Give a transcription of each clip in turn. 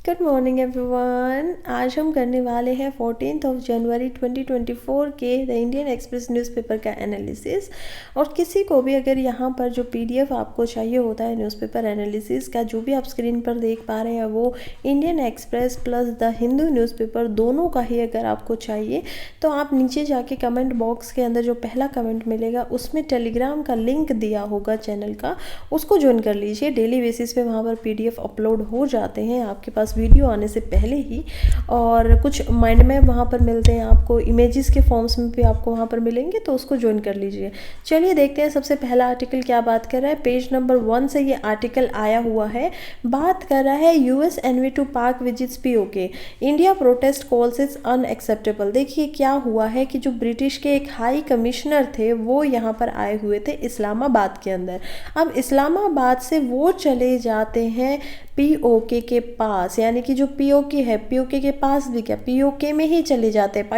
Good morning everyone. आज हम करने वाले हैं 14 जनवरी 2024 के द इंडियन एक्सप्रेस न्यूज़पेपर का एनालिसिस। और किसी को भी अगर यहाँ पर जो पीडीएफ आपको चाहिए होता है न्यूज़पेपर एनालिसिस का, जो भी आप स्क्रीन पर देख पा रहे हैं वो Indian express plus the Hindu newspaper दोनों का ही अगर आपको चाहिए तो आप नीचे जाके कमेंट बॉक्स के अंदर जो पहला कमेंट मिलेगा उसमें टेलीग्राम का लिंक दिया होगा चैनल का, उसको ज्वाइन कर लीजिए। डेली बेसिस पे वहाँ पर पीडीएफ अपलोड हो जाते हैं आपके पास वीडियो आने से पहले ही, और कुछ माइंड मैप वहाँ पर मिलते हैं आपको, इमेजेस के फॉर्म्स में भी आपको वहाँ पर मिलेंगे, तो उसको ज्वाइन कर लीजिए। चलिए देखते हैं सबसे पहला आर्टिकल क्या बात कर रहा है। पेज नंबर 1 से ये आर्टिकल आया हुआ है। बात कर रहा है यूएस एनवी टू पाक visits PoK, India protest calls is unacceptable. देखिए क्या हुआ है कि जो ब्रिटिश के एक हाई कमिश्नर थे वो यहाँ पर आए हुए थे इस्लामाबाद के अंदर। अब इस्लामाबाद से वो चले जाते हैं पीओके के पास, यानी कि जो पीओके है, पीओके के पास भी क्या, पीओके में ही चले जाते हैं,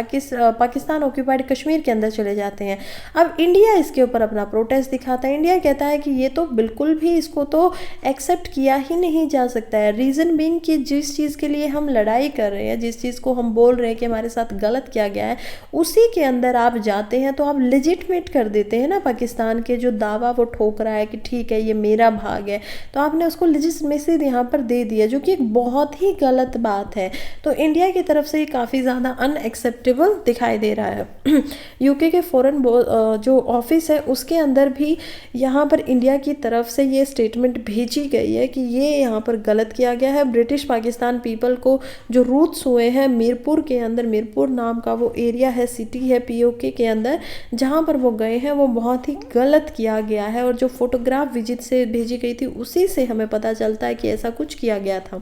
पाकिस्तान ऑक्यूपाइड कश्मीर के अंदर चले जाते हैं। अब इंडिया इसके ऊपर अपना प्रोटेस्ट दिखाता है। इंडिया कहता है कि ये तो बिल्कुल भी, इसको तो एक्सेप्ट किया ही नहीं जा सकता है। रीज़न बीइंग कि जिस चीज़ के लिए हम लड़ाई कर रहे हैं, जिस चीज़ को हम बोल रहे हैं कि हमारे साथ गलत किया गया है, उसी के अंदर आप जाते हैं तो आप लेजिटमेट कर देते हैं ना पाकिस्तान के जो दावा वो ठोक रहा है कि ठीक है ये मेरा भाग है, तो आपने उसको लेजिटमेसी यहाँ पर दे दिया, जो कि एक बहुत ही गलत बात है। तो इंडिया की तरफ से ये काफ़ी ज़्यादा अनएक्सेप्टेबल दिखाई दे रहा है। यूके के फॉरेन जो ऑफिस है उसके अंदर भी यहाँ पर इंडिया की तरफ से ये स्टेटमेंट भेजी गई है कि ये यहाँ पर गलत किया गया है। ब्रिटिश पाकिस्तान पीपल को जो रूट्स हुए हैं मीरपुर के अंदर, मीरपुर नाम का वो एरिया है, सिटी है पीओके के अंदर, जहाँ पर वो गए हैं वो बहुत ही गलत किया गया है। और जो फोटोग्राफ विजिट से भेजी गई थी उसी से हमें पता चलता है कि ऐसा कुछ किया गया था।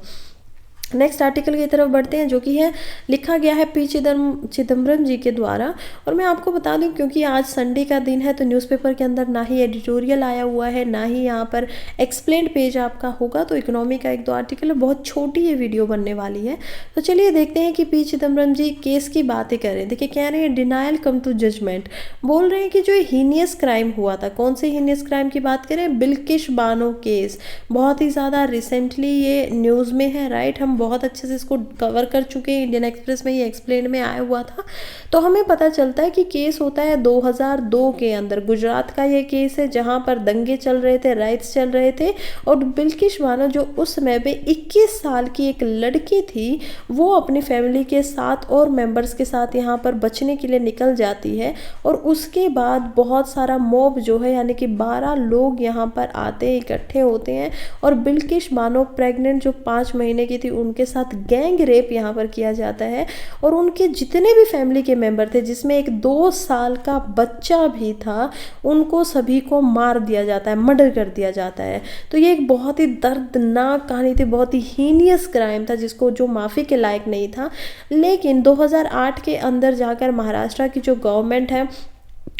नेक्स्ट आर्टिकल की तरफ बढ़ते हैं, जो कि है लिखा गया है पी चिदम्बरम जी के द्वारा। और मैं आपको बता दूं क्योंकि आज संडे का दिन है तो न्यूज़पेपर के अंदर ना ही एडिटोरियल आया हुआ है, ना ही यहाँ पर एक्सप्लेन्ड पेज आपका होगा, तो इकोनॉमी का 1-2 आर्टिकल है, बहुत छोटी ये वीडियो बनने वाली है। तो चलिए देखते हैं कि पी चिदम्बरम जी केस की बातें करें। देखिए कह रहे हैं डिनायल कम टू जजमेंट, बोल रहे हैं कि जो हीनियस क्राइम हुआ था, कौन से हीनियस क्राइम की बात करें, बिल्किश बानो केस, बहुत ही ज़्यादा रिसेंटली ये न्यूज़ में है, राइट। हम बहुत अच्छे से इसको कवर कर चुके हैं, इंडियन एक्सप्रेस में ये एक्सप्लेन में आया हुआ था। तो हमें पता चलता है कि केस होता है 2002 के अंदर, गुजरात का ये केस है जहां पर दंगे चल रहे थे, राइट्स चल रहे थे, और बिल्किश बानो जो उस समय पे 21 साल की एक लड़की थी, वो अपनी फैमिली के साथ और मेंबर्स के साथ यहाँ पर बचने के लिए निकल जाती है। और उसके बाद बहुत सारा मॉब जो है, यानी कि 12 लोग यहाँ पर आते हैं, इकट्ठे होते हैं, और बिल्किश बानो प्रेग्नेंट जो 5 महीने की थी उनके साथ गैंग रेप यहाँ पर किया जाता है। और उनके जितने भी फैमिली के मेंबर थे, जिसमें एक 2 साल का बच्चा भी था, उनको सभी को मार दिया जाता है, मर्डर कर दिया जाता है। तो ये एक बहुत ही दर्दनाक कहानी थी, बहुत ही हीनियस क्राइम था जिसको जो माफ़ी के लायक नहीं था। लेकिन 2008 के अंदर जाकर महाराष्ट्र की जो गवर्नमेंट है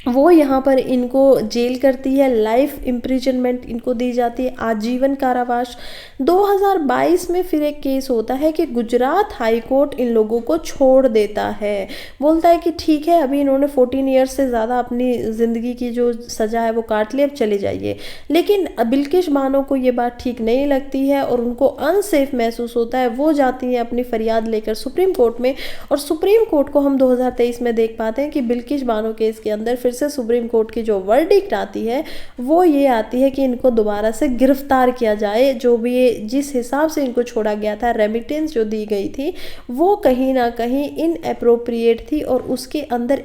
वो यहाँ पर इनको जेल करती है, लाइफ इम्प्रिजनमेंट इनको दी जाती है, आजीवन कारावास। 2022 में फिर एक केस होता है कि गुजरात हाई कोर्ट इन लोगों को छोड़ देता है, बोलता है कि ठीक है अभी इन्होंने 14 ईयर्स से ज़्यादा अपनी ज़िंदगी की जो सज़ा है वो काट ली, अब चले जाइए। लेकिन बिल्किश बानो को ये बात ठीक नहीं लगती है और उनको अनसेफ महसूस होता है। वो जाती है अपनी फरियाद लेकर सुप्रीम कोर्ट में, और सुप्रीम कोर्ट को हम 2023 में देख पाते हैं कि बिल्किश बानो केस के अंदर फिर से सुप्रीम कोर्ट की जो वर्डिक्ट आती है वो ये आती है कि इनको दोबारा से गिरफ्तार किया जाए। जो भी ये जिस हिसाब से इनको छोड़ा गया था, रेमिटेंस जो दी गई थी वो कहीं ना कहीं इनएप्रोप्रिएट थी, और उसके अंदर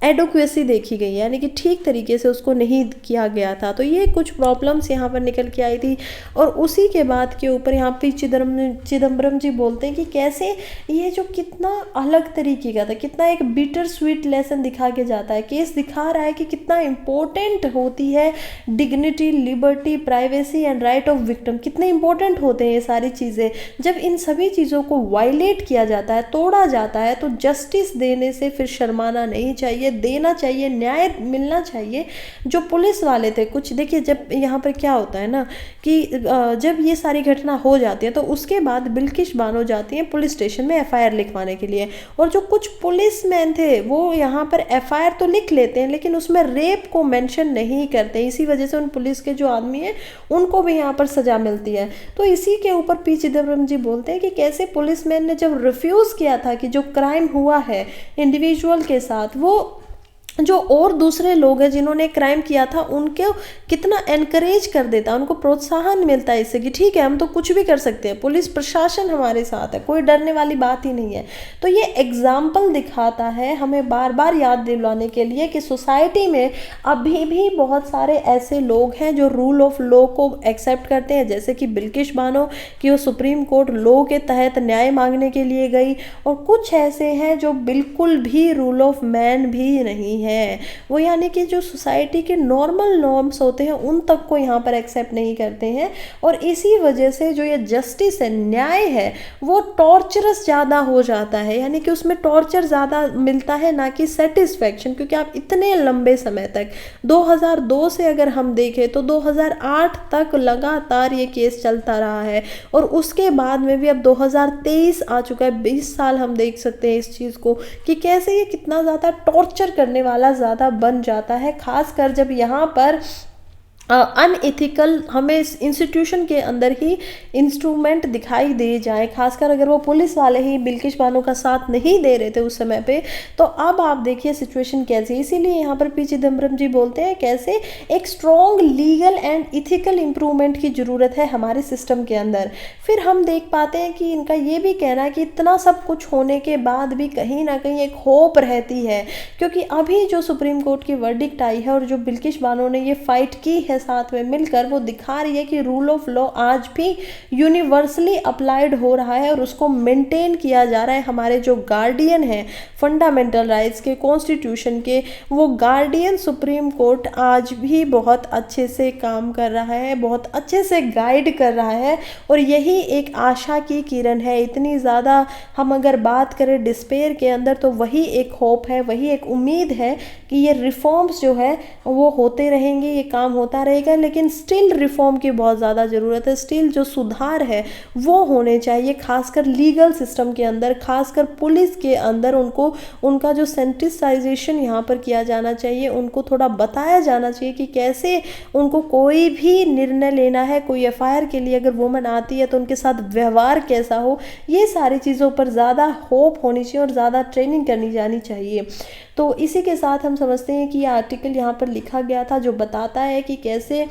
एडोक्वेसी देखी गई, यानी कि ठीक तरीके से उसको नहीं किया गया था। तो ये कुछ प्रॉब्लम्स यहाँ पर निकल के आई थी। और उसी के बाद के ऊपर यहाँ पे चिदम्बरम जी बोलते हैं कि कैसे ये जो कितना अलग तरीके का था, कितना एक बिटर स्वीट लेसन दिखा के जाता है। केस दिखा रहा है कि कितना इम्पोर्टेंट होती है dignity, liberty, privacy and right of victim, कितने इंपॉर्टेंट होते हैं ये सारी चीज़ें। जब इन सभी चीज़ों को वायलेट किया जाता है, तोड़ा जाता है, तो जस्टिस देने से फिर शर्माना नहीं चाहिए, चाहिए, देना चाहिए, न्याय मिलना चाहिए। जो पुलिस वाले थे कुछ, देखिए जब यहाँ पर क्या होता है ना कि जब ये सारी घटना हो जाती है तो उसके बाद बिल्किश बानो जाती हैं पुलिस स्टेशन में एफआईआर लिखवाने के लिए, और जो कुछ पुलिसमैन थे वो यहाँ पर एफआईआर तो लिख लेते हैं लेकिन उसमें रेप को मेंशन नहीं करते। इसी वजह से उन पुलिस के जो आदमी हैं उनको भी यहाँ पर सजा मिलती है। तो इसी के ऊपर पी चिदम्बरम जी बोलते हैं कि कैसे पुलिसमैन ने जब रिफ्यूज़ किया था कि जो क्राइम हुआ है इंडिविजुअल के साथ, वो जो और दूसरे लोग हैं जिन्होंने क्राइम किया था उनको कितना एनकरेज कर देता, उनको प्रोत्साहन मिलता है इससे कि ठीक है हम तो कुछ भी कर सकते हैं, पुलिस प्रशासन हमारे साथ है, कोई डरने वाली बात ही नहीं है। तो ये एग्जाम्पल दिखाता है हमें बार बार याद दिलाने के लिए कि सोसाइटी में अभी भी बहुत सारे ऐसे लोग हैं जो रूल ऑफ लॉ को एक्सेप्ट करते हैं, जैसे कि बिल्किश बानो कि वो सुप्रीम कोर्ट लॉ के तहत न्याय मांगने के लिए गई, और कुछ ऐसे हैं जो बिल्कुल भी रूल ऑफ मैन भी नहीं है, वो यानी कि जो सोसाइटी के नॉर्मल नॉर्म्स होते हैं उन तक को यहाँ पर एक्सेप्ट नहीं करते हैं। और इसी वजह से जो ये जस्टिस है, न्याय है, वो टॉर्चरस ज़्यादा हो जाता है, यानी कि उसमें टॉर्चर ज़्यादा मिलता है ना कि सेटिस्फैक्शन। क्योंकि आप इतने लंबे समय तक 2002 से अगर हम देखें तो 2008 तक लगातार ये केस चलता रहा है, और उसके बाद में भी अब 2023 आ चुका है, 20 साल हम देख सकते हैं इस चीज़ को कि कैसे ये कितना ज़्यादा टॉर्चर करने वाला ज़्यादा बन जाता है, खासकर जब यहाँ पर अनएथिकल हमें इस इंस्टीट्यूशन के अंदर ही इंस्ट्रूमेंट दिखाई दे जाए, खासकर अगर वो पुलिस वाले ही बिल्किश बानो का साथ नहीं दे रहे थे उस समय पे। तो अब आप देखिए सिचुएशन कैसी, इसीलिए यहाँ पर पी चिदम्बरम जी बोलते हैं कैसे एक strong legal and ethical improvement की ज़रूरत है हमारे सिस्टम के अंदर। फिर हम देख पाते हैं कि इनका ये भी कहना है कि इतना सब कुछ होने के बाद भी कहीं ना कहीं एक होप रहती है, क्योंकि अभी जो सुप्रीम कोर्ट की वर्डिक्ट आई है और जो बिल्किश बानो ने ये फाइट की है साथ में मिलकर, वो दिखा रही है कि रूल ऑफ लॉ आज भी यूनिवर्सली अप्लाइड हो रहा है और उसको मेंटेन किया जा रहा है। हमारे जो गार्डियन हैं फंडामेंटल राइट्स के, कॉन्स्टिट्यूशन के, वो गार्डियन सुप्रीम कोर्ट आज भी बहुत अच्छे से काम कर रहा है, बहुत अच्छे से गाइड कर रहा है, और यही एक आशा की किरण है। इतनी ज़्यादा हम अगर बात करें डिस्पेयर के अंदर तो वही एक होप है, वही एक उम्मीद है कि ये रिफॉर्म्स जो है वो होते रहेंगे, ये काम होता रहेगा, लेकिन स्टिल रिफॉर्म की बहुत ज़्यादा ज़रूरत है। स्टिल जो सुधार है वो होने चाहिए, खासकर लीगल सिस्टम के अंदर, खासकर पुलिस के अंदर। उनका जो सेंटिसाइजेशन यहाँ पर किया जाना चाहिए, उनको थोड़ा बताया जाना चाहिए कि कैसे उनको कोई भी निर्णय लेना है, कोई एफआईआर के लिए अगर वुमन आती है तो उनके साथ व्यवहार कैसा हो, ये सारी चीज़ों पर ज़्यादा होप होनी चाहिए और ज़्यादा ट्रेनिंग करनी जानी चाहिए। तो इसी के साथ हम समझते हैं कि ये आर्टिकल यहाँ पर लिखा गया था जो बताता है कि कैसे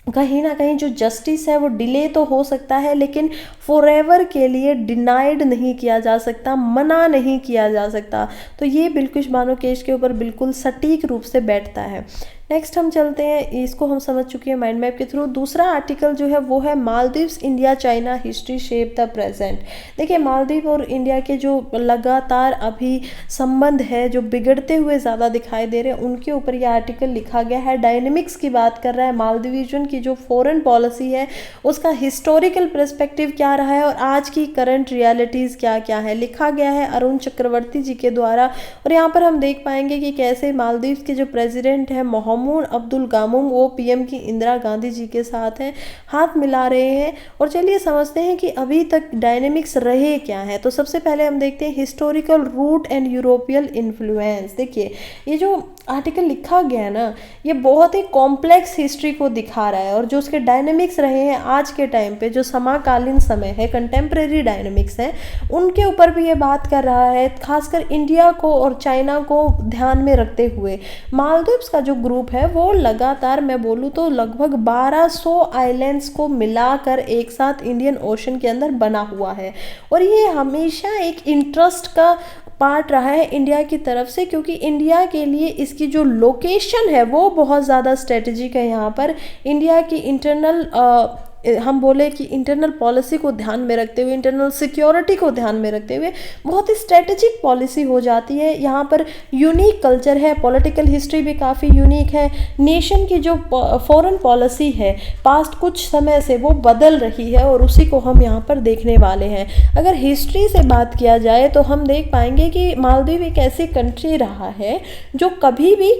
कहीं ना कहीं जो जस्टिस है वो डिले तो हो सकता है लेकिन फॉरएवर के लिए डिनाइड नहीं किया जा सकता, मना नहीं किया जा सकता। तो ये बिल्किश बानो केस के ऊपर बिल्कुल सटीक रूप से बैठता है। नेक्स्ट हम चलते हैं, इसको हम समझ चुके हैं माइंड मैप के थ्रू। दूसरा आर्टिकल जो है वो है Maldives India China history shape the present. देखिए मालदीव और इंडिया के जो लगातार अभी संबंध है जो बिगड़ते हुए ज़्यादा दिखाई दे रहे हैं, उनके ऊपर यह आर्टिकल लिखा गया है। डायनेमिक्स की बात कर रहा है, मालदीविजन की जो फॉरेन पॉलिसी है उसका हिस्टोरिकल पर्सपेक्टिव क्या रहा है और आज की करंट रियलिटीज़ क्या क्या है, लिखा गया है अरुण चक्रवर्ती जी के द्वारा। और यहाँ पर हम देख पाएंगे कि कैसे मालदीव के जो प्रेसिडेंट है मोहम्मद अब्दुल गामुम, वो पीएम की इंदिरा गांधी जी के साथ हैं, हाथ मिला रहे हैं। और चलिए समझते हैं कि अभी तक डायनेमिक्स रहे क्या है। तो सबसे पहले हम देखते हैं historical route and European influence. देखिए ये जो आर्टिकल लिखा गया है ना, ये बहुत ही कॉम्प्लेक्स हिस्ट्री को दिखा रहा है, और जो उसके डायनेमिक्स रहे हैं आज के टाइम पे, जो समकालीन समय है, कंटेम्प्रेरी डायनेमिक्स है, उनके ऊपर भी ये बात कर रहा है, खासकर इंडिया को और चाइना को ध्यान में रखते हुए। मालदीव्स का जो ग्रुप है वो लगातार, मैं बोलूँ तो लगभग 1200 आइलैंड्स को मिलाकर एक साथ इंडियन ओशन के अंदर बना हुआ है, और ये हमेशा एक इंटरेस्ट का पार्ट रहा है इंडिया की तरफ से, क्योंकि इंडिया के लिए इसकी जो लोकेशन है वो बहुत ज़्यादा स्ट्रेटेजिक है। यहाँ पर इंडिया की इंटरनल हम बोले कि इंटरनल पॉलिसी को ध्यान में रखते हुए, इंटरनल सिक्योरिटी को ध्यान में रखते हुए बहुत ही स्ट्रेटेजिक पॉलिसी हो जाती है। यहाँ पर यूनिक कल्चर है, पॉलिटिकल हिस्ट्री भी काफ़ी यूनिक है। नेशन की जो फॉरेन पॉलिसी है पास्ट कुछ समय से वो बदल रही है और उसी को हम यहाँ पर देखने वाले हैं। अगर हिस्ट्री से बात किया जाए तो हम देख पाएंगे कि मालदीव एक ऐसी कंट्री रहा है जो कभी भी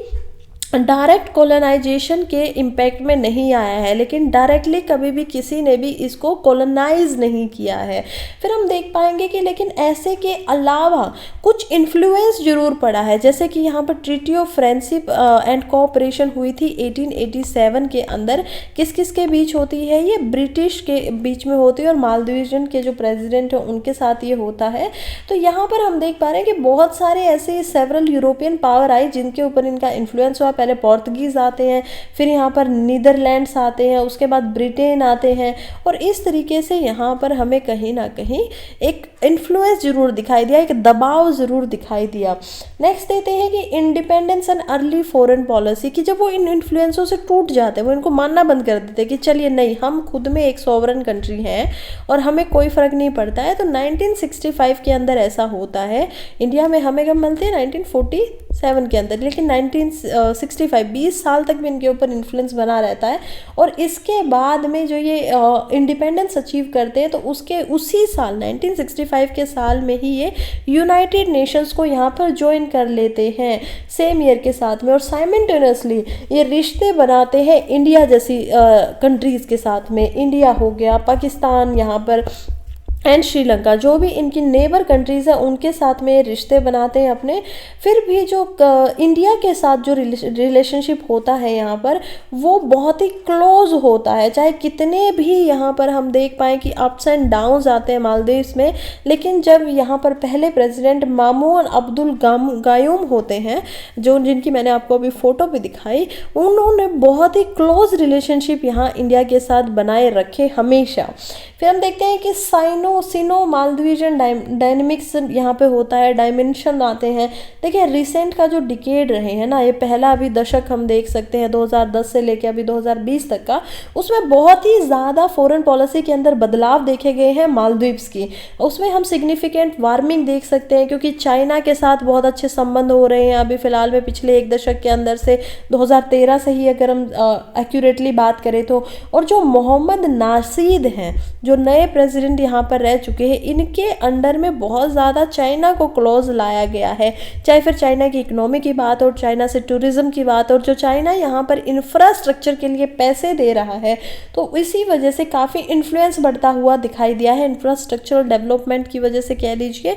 डायरेक्ट कॉलोनाइजेशन के इम्पैक्ट में नहीं आया है, लेकिन डायरेक्टली कभी भी किसी ने भी इसको कॉलोनाइज नहीं किया है। फिर हम देख पाएंगे कि लेकिन ऐसे के अलावा कुछ इन्फ्लुएंस जरूर पड़ा है, जैसे कि यहाँ पर treaty of friendship and cooperation हुई थी 1887 के अंदर। किस किस के बीच होती है? ये ब्रिटिश के बीच में होती है और मालदीवियन के जो प्रेसिडेंट है उनके साथ ये होता है। तो यहाँ पर हम देख पा रहे हैं कि बहुत सारे ऐसे सेवरल यूरोपियन पावर आई जिनके ऊपर इनका इन्फ्लुएंस हुआ। पहले पोर्तुगीज़ आते हैं, फिर यहाँ पर नीदरलैंड्स आते हैं, उसके बाद ब्रिटेन आते हैं और इस तरीके से यहाँ पर हमें कहीं ना कहीं एक इन्फ्लुएंस जरूर दिखाई दिया, एक दबाव ज़रूर दिखाई दिया। नेक्स्ट देते हैं कि independence and early foreign policy, कि जब वो इन इन्फ्लुएंसों से टूट जाते हैं, वो इनको मानना बंद कर देते हैं कि चलिए नहीं, हम खुद में एक सॉवरन कंट्री हैं और हमें कोई फ़र्क नहीं पड़ता है। तो 1965 के अंदर ऐसा होता है। इंडिया में हमें कब मिलती है? 1947 के अंदर, लेकिन 1965 20 साल तक भी इनके ऊपर इन्फ्लुएंस बना रहता है। और इसके बाद में जो ये इंडिपेंडेंस अचीव करते हैं तो उसके उसी साल 1965 के साल में ही ये यूनाइटेड नेशंस को यहाँ पर ज्वाइन कर लेते हैं सेम ईयर के साथ में। और साइमल्टेनियसली ये रिश्ते बनाते हैं इंडिया जैसी कंट्रीज़ के साथ में। इंडिया हो गया, पाकिस्तान यहाँ पर एंड श्रीलंका, जो भी इनकी नेबर कंट्रीज़ हैं उनके साथ में रिश्ते बनाते हैं अपने। फिर भी जो इंडिया के साथ जो रिलेशनशिप होता है यहाँ पर वो बहुत ही क्लोज होता है, चाहे कितने भी यहाँ पर हम देख पाएँ कि अप्स एंड डाउन्स आते हैं मालदीव्स में। लेकिन जब यहाँ पर पहले प्रेसिडेंट मामून अब्दुल गायूम होते हैं, जो जिनकी मैंने आपको अभी फ़ोटो भी दिखाई, उन्होंने बहुत ही क्लोज रिलेशनशिप यहाँ इंडिया के साथ बनाए रखे हमेशा। फिर हम देखते हैं कि सिनो मालदीवियन डायनेमिक्स यहाँ पे होता है, डायमेंशन आते हैं। देखिए रिसेंट का जो डिकेड रहे हैं ना, ये पहला अभी दशक हम देख सकते हैं 2010 से लेके अभी 2020 तक का, उसमें बहुत ही ज़्यादा फॉरेन पॉलिसी के अंदर बदलाव देखे गए हैं मालदीव्स की। उसमें हम सिग्निफिकेंट वार्मिंग देख सकते हैं क्योंकि चाइना के साथ बहुत अच्छे संबंध हो रहे हैं अभी फ़िलहाल में, पिछले एक दशक के अंदर से 2013 से ही अगर हम एक्यूरेटली बात करें तो। और जो मोहम्मद नाशीद हैं, जो नए प्रेसिडेंट यहाँ पर रह चुके हैं, इनके अंडर में बहुत ज़्यादा चाइना को क्लोज लाया गया है। चाहे फिर चाइना की इकोनॉमी की बात हो, चाइना से टूरिज़्म की बात हो, जो चाइना यहाँ पर इंफ्रास्ट्रक्चर के लिए पैसे दे रहा है, तो इसी वजह से काफ़ी इन्फ्लुएंस बढ़ता हुआ दिखाई दिया है। इंफ्रास्ट्रक्चरल डेवलपमेंट की वजह से कह लीजिए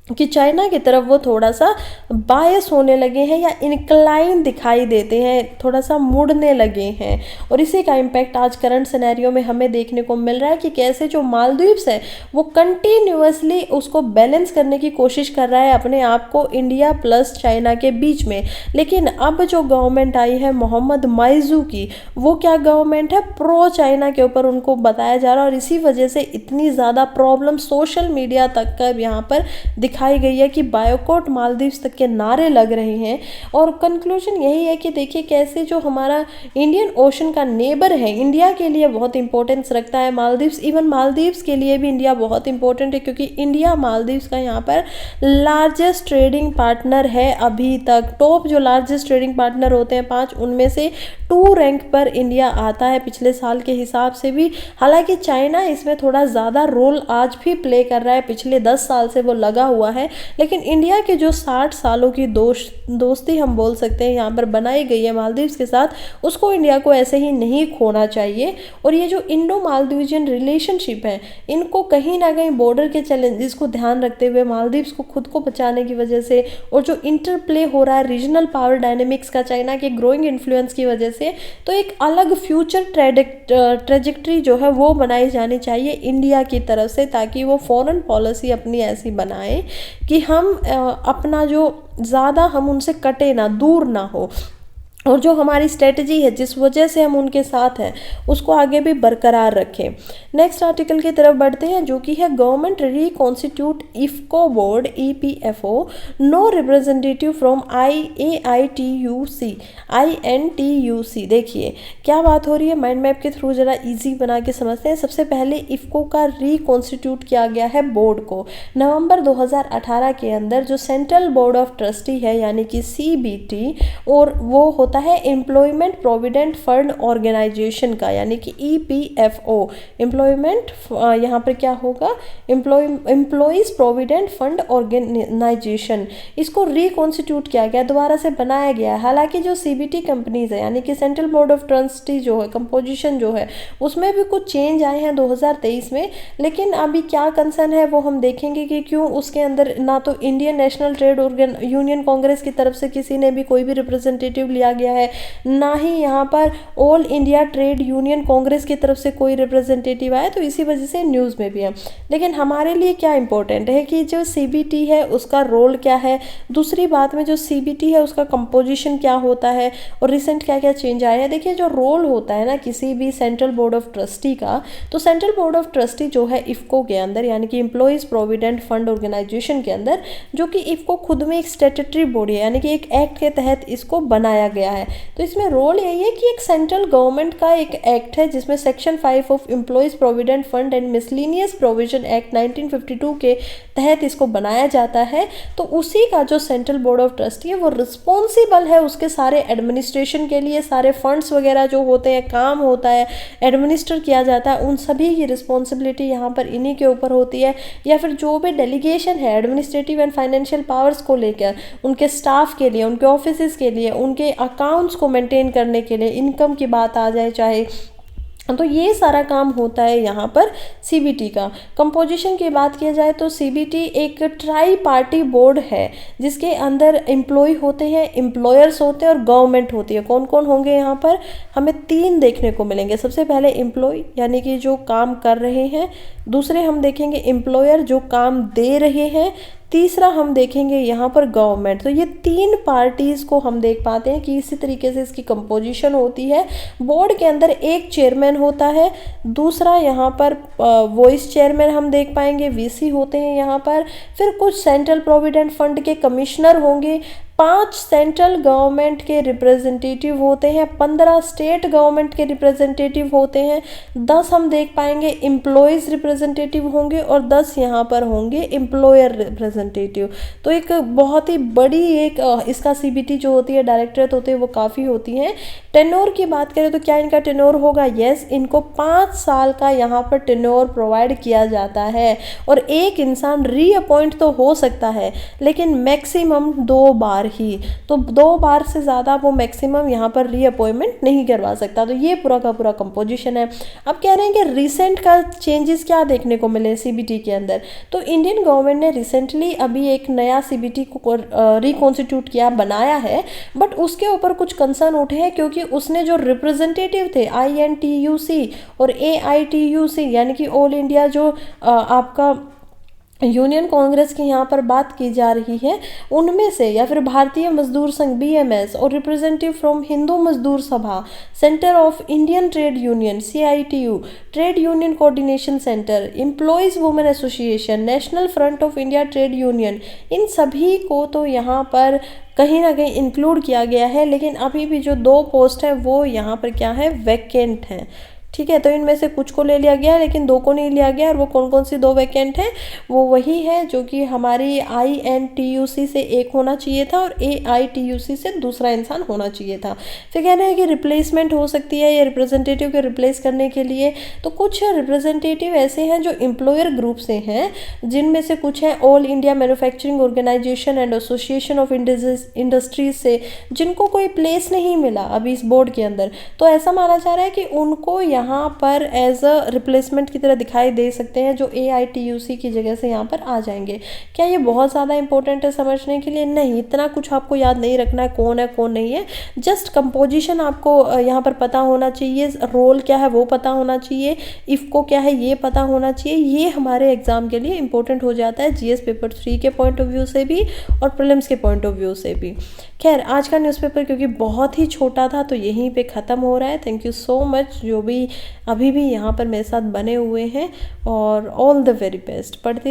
कि चाइना की तरफ वो थोड़ा सा बायस होने लगे हैं या इनक्लाइन दिखाई देते हैं, थोड़ा सा मुड़ने लगे हैं। और इसी का इम्पैक्ट आज करंट सिनेरियो में हमें देखने को मिल रहा है कि कैसे जो मालदीव्स है वो कंटिन्यूअसली उसको बैलेंस करने की कोशिश कर रहा है अपने आप को इंडिया प्लस चाइना के बीच में। लेकिन अब जो गवर्नमेंट आई है मोहम्मद माइजू की, वो क्या गवर्नमेंट है? प्रो चाइना के ऊपर उनको बताया जा रहा है। और इसी वजह से इतनी ज़्यादा प्रॉब्लम सोशल मीडिया तक का यहाँ पर दिखाई गई है कि बायोकॉट मालदीव्स तक के नारे लग रहे हैं। और कंक्लूजन यही है कि देखिए कैसे जो हमारा इंडियन ओशन का नेबर है, इंडिया के लिए बहुत इंपॉर्टेंस रखता है मालदीव्स। इवन मालदीव्स के लिए भी इंडिया बहुत इंपॉर्टेंट है क्योंकि इंडिया मालदीव्स का यहाँ पर लार्जेस्ट ट्रेडिंग पार्टनर है अभी तक। टॉप जो लार्जेस्ट ट्रेडिंग पार्टनर होते हैं 5, उनमें से 2 रैंक पर इंडिया आता है पिछले साल के हिसाब से भी। हालांकि चाइना इसमें थोड़ा ज़्यादा रोल आज भी प्ले कर रहा है, पिछले 10 साल से वो लगा हुआ है। लेकिन इंडिया के जो 60 सालों की दोस्ती हम बोल सकते हैं यहाँ पर बनाई गई है मालदीव्स के साथ, उसको इंडिया को ऐसे ही नहीं खोना चाहिए। और ये जो इंडो मालदीवियन रिलेशनशिप है, इनको कहीं ना कहीं बॉर्डर के चैलेंजेस को ध्यान रखते हुए मालदीव्स को खुद को बचाने की वजह से, और जो इंटरप्ले हो रहा है रीजनल पावर डायनेमिक्स का चाइना के ग्रोइंग इन्फ्लुएंस की वजह से, तो एक अलग फ्यूचर ट्रेजेक्ट्री जो है वो बनाई जानी चाहिए इंडिया की तरफ से, ताकि वो फॉरेन पॉलिसी अपनी ऐसी बनाए कि हम अपना जो ज़्यादा हम उनसे कटे ना, दूर ना हो। और जो हमारी स्ट्रेटजी है जिस वजह से हम उनके साथ हैं उसको आगे भी बरकरार रखें। नेक्स्ट आर्टिकल की तरफ बढ़ते हैं जो कि है government reconstitute IFFCO board EPFO no representative from INTUC। देखिए क्या बात हो रही है, माइंड मैप के थ्रू जरा इजी बना के समझते हैं। सबसे पहले इफको का रिकॉन्स्टिट्यूट किया गया है बोर्ड को नवंबर 2018 के अंदर। जो सेंट्रल बोर्ड ऑफ ट्रस्टी है यानी कि CBT और वो होता है एम्प्लॉयमेंट प्रोविडेंट फंड ऑर्गेनाइजेशन का यानी कि EPFO। एम्प्लॉयमेंट यहाँ पर क्या होगा, एम्प्लॉयज प्रोविडेंट फंड ऑर्गेनाइजेशन। इसको रिकॉन्स्टिट्यूट किया गया, दोबारा से बनाया गया। हालांकि जो CBT कंपनीज है यानी कि सेंट्रल बोर्ड ऑफ ट्रस्टी जो है कंपोजिशन जो है उसमें भी कुछ चेंज आए हैं 2023 में, लेकिन अभी क्या कंसर्न है वो हम देखेंगे कि क्यों उसके अंदर ना तो Indian national trade union Congress की तरफ से किसी ने भी कोई भी रिप्रेजेंटेटिव लिया गया है, ना ही यहाँ पर all India trade union Congress की तरफ से कोई रिप्रेजेंटेटिव आया, तो इसी वजह से न्यूज़ में भी है। लेकिन हमारे लिए क्या इंपॉर्टेंट है कि जो CBT है उसका रोल क्या है, दूसरी बात में जो CBT है उसका कंपोजिशन क्या होता है और रिसेंट क्या क्या चेंज आया है। देखिए जो रोल होता है ना किसी भी सेंट्रल बोर्ड ऑफ ट्रस्टी का, तो सेंट्रल बोर्ड ऑफ ट्रस्टी जो है इफको के अंदर यानी कि एम्प्लॉयज प्रोविडेंट फंड ऑर्गेनाइजेशन के अंदर, जो कि इफको खुद में एक स्टैट्यूटरी बॉडी है यानी कि एक एक्ट के तहत इसको बनाया गया है। तो इसमें रोल यही है कि एक सेंट्रल गवर्नमेंट का एक एक्ट है जिसमें section 5 of employees provident fund and miscellaneous provision act 1952 के तहत इसको बनाया जाता है। तो उसी का जो सेंट्रल बोर्ड ऑफ ट्रस्टी है वो रिस्पॉन्सिबल है उसके सारे एडमिनिस्ट्रेशन के लिए, सारे फंड्स वगैरह जो होते हैं, काम होता है, एडमिनिस्टर किया जाता है, उन सभी की रिस्पॉन्सिबिलिटी यहाँ पर इन्हीं के ऊपर होती है। या फिर जो भी डेलीगेशन है एडमिनिस्ट्रेटिव एंड फाइनेंशियल पावर्स को लेकर उनके स्टाफ के लिए, उनके ऑफिस के लिए, उनके अकाउंट्स को मेंटेन करने के लिए, इनकम की बात आ जाए चाहे, तो ये सारा काम होता है यहाँ पर CBT का। कंपोजिशन की बात किया जाए तो CBT एक ट्राई पार्टी बोर्ड है जिसके अंदर एम्प्लॉय होते हैं, एम्प्लॉयर्स होते हैं और गवर्नमेंट होती है। कौन कौन होंगे यहाँ पर, हमें 3 देखने को मिलेंगे। सबसे पहले एम्प्लॉय यानी कि जो काम कर रहे हैं, दूसरे हम देखेंगे एम्प्लॉयर जो काम दे रहे हैं, तीसरा हम देखेंगे यहाँ पर गवर्नमेंट। तो ये 3 पार्टीज़ को हम देख पाते हैं कि इसी तरीके से इसकी कंपोजिशन होती है। बोर्ड के अंदर एक चेयरमैन होता है, दूसरा यहाँ पर वाइस चेयरमैन हम देख पाएंगे, VC होते हैं यहाँ पर, फिर कुछ सेंट्रल प्रोविडेंट फंड के कमिश्नर होंगे, 5 सेंट्रल गवर्नमेंट के रिप्रेजेंटेटिव होते हैं, 15 स्टेट गवर्नमेंट के रिप्रेजेंटेटिव होते हैं, 10 हम देख पाएंगे एम्प्लॉयज़ रिप्रेजेंटेटिव होंगे और 10 यहाँ पर होंगे एम्प्लॉयर रिप्रेजेंटेटिव। तो एक बहुत ही बड़ी एक इसका CBT जो होती है डायरेक्टरेट होते हैं वो काफ़ी होती हैं। टेन्योर की बात करें तो क्या इनका टेन्योर होगा, यस, इनको 5 साल का यहाँ पर टेन्योर प्रोवाइड किया जाता है और एक इंसान रीअपॉइंट तो हो सकता है लेकिन मैक्सिमम 2 बार ही, तो 2 बार से ज़्यादा वो मैक्सिमम यहाँ पर रीअपॉइंटमेंट नहीं करवा सकता। तो ये पूरा का पूरा कंपोजिशन है। अब कह रहे हैं कि रिसेंट का चेंजेस क्या देखने को मिले CBT के अंदर, तो इंडियन गवर्नमेंट ने रिसेंटली अभी एक नया CBT को रिकॉन्स्टिट्यूट किया, बनाया है, बट उसके ऊपर कुछ कंसर्न उठे हैं क्योंकि उसने जो रिप्रेजेंटेटिव थे INTUC और AITUC यानी कि ऑल इंडिया जो आपका यूनियन कांग्रेस की यहाँ पर बात की जा रही है, उनमें से या फिर भारतीय मजदूर संघ BMS और representative from Hindu Mazdoor Sabha, centre of Indian trade union CITU, trade union coordination centre, employees women association, national front of India trade union, इन सभी को तो यहाँ पर कहीं ना कहीं इंक्लूड किया गया है। लेकिन अभी भी जो 2 पोस्ट है वो यहाँ पर क्या है, वैकेंट हैं। ठीक है, तो इनमें से कुछ को ले लिया गया है लेकिन 2 को नहीं लिया गया। और वो कौन कौन सी 2 वैकेंट हैं, वो वही है जो कि हमारी INTUC से एक होना चाहिए था और AITUC से दूसरा इंसान होना चाहिए था। फिर कहना है कि रिप्लेसमेंट हो सकती है या रिप्रेजेंटेटिव के रिप्लेस करने के लिए, तो कुछ रिप्रेजेंटेटिव ऐसे हैं जो एम्प्लॉयर ग्रुप से हैं, जिनमें से कुछ है All India manufacturing organisation and association of industries से, जिनको कोई प्लेस नहीं मिला अभी इस बोर्ड के अंदर। तो ऐसा माना जा रहा है कि उनको यहाँ पर एज अ रिप्लेसमेंट की तरह दिखाई दे सकते हैं, जो AITUC की जगह से यहाँ पर आ जाएंगे। क्या ये बहुत ज़्यादा इंपॉर्टेंट है समझने के लिए? नहीं, इतना कुछ आपको याद नहीं रखना है कौन नहीं है। जस्ट कंपोजिशन आपको यहाँ पर पता होना चाहिए, रोल क्या है वो पता होना चाहिए, इफ़को क्या है ये पता होना चाहिए। ये हमारे एग्ज़ाम के लिए इंपॉर्टेंट हो जाता है, GS पेपर 3 के पॉइंट ऑफ व्यू से भी और प्रीलिम्स के पॉइंट ऑफ व्यू से भी। खैर, आज का न्यूज़पेपर क्योंकि बहुत ही छोटा था तो यहीं पे ख़त्म हो रहा है। थैंक यू सो मच जो भी अभी भी यहाँ पर मेरे साथ बने हुए हैं, और ऑल द वेरी बेस्ट। पढ़ते